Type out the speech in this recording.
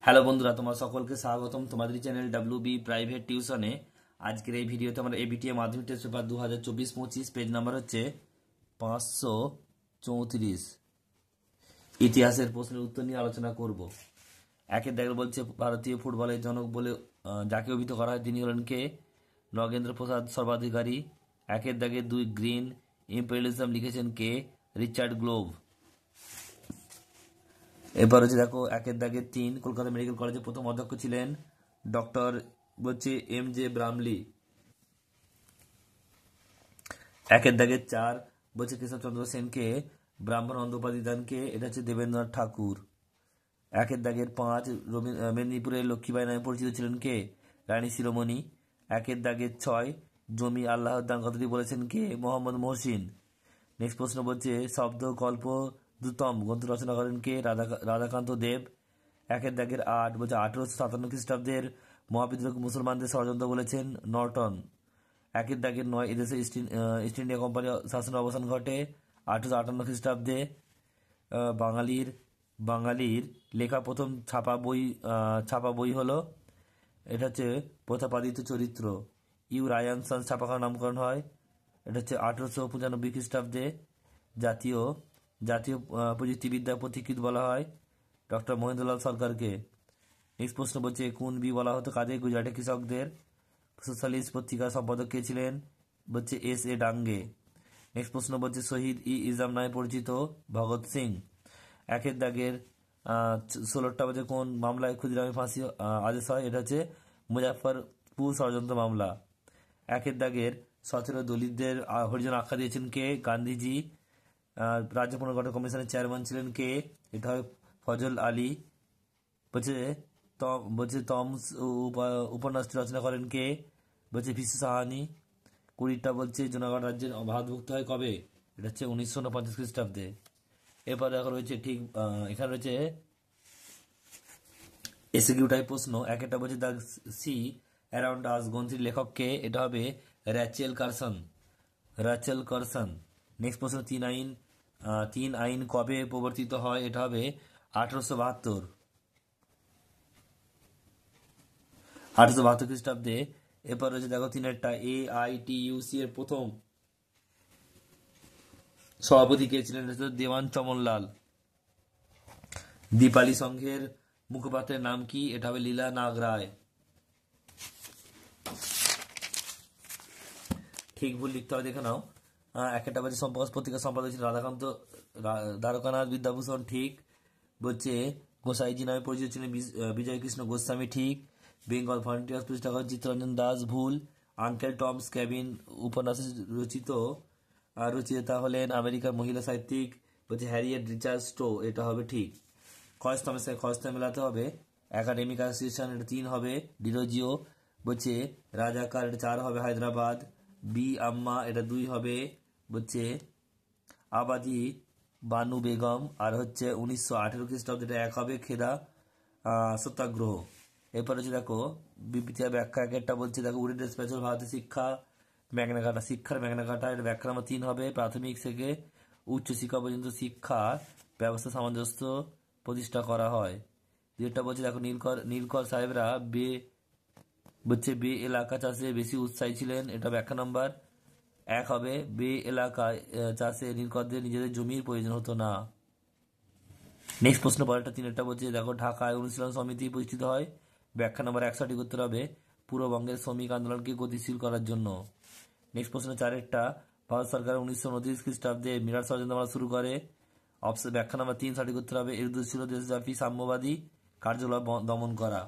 Hello বন্ধুরা, তোমার সকলকে স্বাগতম তোমাদের চ্যানেল বি প্রাইভেট টিউশনে। আজকের এই ভিডিওতে আমরা এবিটিএ মাধ্যমিক টেস্ট পেপার 2024-25 পেজ নাম্বার হচ্ছে 534 ইতিহাসের প্রশ্নের উত্তর নিয়ে আলোচনা করব। একের দাগে বলছে ভারতীয় ফুটবলের জনক বলে যাকে অভিহিত করা হয় তিনি হলেন কে? নগেন্দ্র প্রসাদ সর্বাধিকারী। একের দাগে 2 গ্রিন ইম্পেরিয়ালিজম লিখেছেন কে? Richard glove. এবার হচ্ছে দেখো একের দাগে 3 কলকাতা মেডিকেল কলেজের প্রথম অধ্যক্ষ ছিলেন ডক্টর বলছে MJ ব্রামলি। একের দাগে 4 বলছে কেশবচন্দ্র সেনকে ব্রাহ্মণানন্দ উপাধি দান কে? এটা হচ্ছে দেবেন্দ্রনাথ ঠাকুর। একের দাগের 5 মেদিনীপুরের লক্ষ্মীবাই নামে পরিচিত ছিলেন কে? রানী শিরোমণি। একের দাগের 6 জমি আল্লাহর দান কথাটি বলেছেন কে? মোহাম্মদ মহসিন। নেক্সট প্রশ্ন বলছে শব্দ কল্প দ্রুতম গ্রন্থ রচনা করেন কে? রাধাকান্ত দেব। একের দাগের 8 বলছে 1857 খ্রিস্টাব্দের মহাবিদ্রোহ মুসলমানদের ষড়যন্ত্র বলেছেন নর্টন। একের দাগের 9 এদেশে ইস্ট ইন্ডিয়া কোম্পানি শাসনের অবসান ঘটে 1858 খ্রিস্টাব্দে। বাঙালির লেখা প্রথম ছাপা বই হলো এটা হচ্ছে প্রতাপাদিত্য চরিত্র। রায়ান সন্স ছাপাখানার নামকরণ হয় এটা হচ্ছে 1895 খ্রিস্টাব্দে। জাতীয় প্রযুক্তিবিদ্যা পথিকৃৎ বলা হয় ডক্টর মহেন্দ্রলাল সরকারকে। নেক্সট প্রশ্ন বলছে কোন বি বলা হতো কাদের? গুজরাটের কৃষকদের। সোশ্যালিস্ট পত্রিকার সম্পাদক কে ছিলেন? বলছে S.A. ডাঙ্গে। নেক্সট প্রশ্ন বলছে শহীদ ইজাম নামে পরিচিত ভগৎ সিং। একের দাগের 16টা বলছে কোন মামলায় ক্ষুদিরামের ফাঁসি আদেশ হয়? এটা হচ্ছে মুজাফফরপুর ষড়যন্ত্র মামলা। একের দাগের 17 দলিতদের হরিজন আখ্যা দিয়েছেন কে? গান্ধীজি। রাজ্য পুনর্গঠন কমিশনের চেয়ারম্যান ছিলেন কে? এটা হয় ফজল আলী। বলছে টমস উপন্যাসটি রচনা করেন কে? বলছে ভিসু সাহানি। 20টা বলছে জুনাগড় রাজ্যের ভারতভুক্ত হয় কবে? এটা হচ্ছে 1949 খ্রিস্টাব্দে। এরপর দেখা রয়েছে ঠিক এখানে রয়েছে এসকিউ টাইপ প্রশ্ন। একটা বলছে দ্য সি অ্যারাউন্ড আস গ্রন্থির লেখক কে? এটা হবে র্যাচেল কারসন। নেক্সট প্রশ্ন 3 আইন কবে প্রবর্তিত হয়? এটা হবে 1872 খ্রিস্টাব্দে। এরপর রয়েছে দেখো 3টা AITUC এর প্রথম সভাপতি কে ছিলেন? দেওয়ান চমনলাল। দীপালি সংঘের মুখপাত্রের নাম কি? এটা হবে লীলা নাগ রায়। ঠিক ভুল লিখতে হবে দেখে নাও। একটা বলছে সম্পর্ক পত্রিকার সম্পাদক ছিল রাধাকান্ত দ্বারকানাথ বিদ্যাভূষণ। ঠিক বলছে গোসাইজি নামে পরিচিত ছিলেন বিজয় কৃষ্ণ গোস্বামী। ঠিক বেঙ্গল ভলেন্টিয়ার্স প্রতিষ্ঠা করেন চিত্তরঞ্জন দাস। ভুল। আঙ্কেল টমস ক্যাবিন উপন্যাসের রচয়িতা হলেন আমেরিকার মহিলা সাহিত্যিক বলছে হ্যারিয়েট রিচার্ড স্টো। এটা হবে ঠিক। খয়স্তা মেলাতে হবে একাডেমিক অ্যাসোসিয়েশন। এটা 3 হবে ডিরোজিও। বলছে রাজাকার এটা 4 হবে হায়দ্রাবাদ। বি আম্মা এটা 2 হবে বলছে আবাদি বানু বেগম। আর হচ্ছে 1918 খ্রিস্টাব্দে এটা 1 হবে খেদা সত্যাগ্রহ। এরপর হচ্ছে দেখো বিবৃতি ব্যাখ্যা একটা বলছে দেখো উডেড স্পেশাল ভারতের শিক্ষার ম্যাগনাকাটা এটা ব্যাখ্যা নাম্বার 3 হবে। প্রাথমিক থেকে উচ্চ শিক্ষা পর্যন্ত শিক্ষা ব্যবস্থা সামঞ্জস্য প্রতিষ্ঠা করা হয়। যেটা বলছে দেখো নীলকর সাহেবরা বে এলাকা চাষে বেশি উৎসাহী ছিলেন। এটা ব্যাখ্যা নাম্বার 1 হবে। বে এলাকা চাষে নীলকরদের নিজেদের জমির প্রয়োজন হতো না। নেক্সট প্রশ্ন পরেরটা 3টা বলছে দেখো ঢাকায় অনুশীলন সমিতি প্রতিষ্ঠিত হয়। ব্যাখ্যা নাম্বার 1 সঠিক উত্তর হবে পূর্ববঙ্গের শ্রমিক আন্দোলনকে গতিশীল করার জন্য। নেক্সট প্রশ্ন 4টা ভারত সরকার 1929 খ্রিস্টাব্দে মিরাট ষড়যন্ত্র মামলা শুরু করে। ব্যাখ্যা নাম্বার 3 সঠিক উত্তর হবে এর উদ্দেশ্য ছিল দেশব্যাপী সাম্যবাদী কার্যকলাপ দমন করা।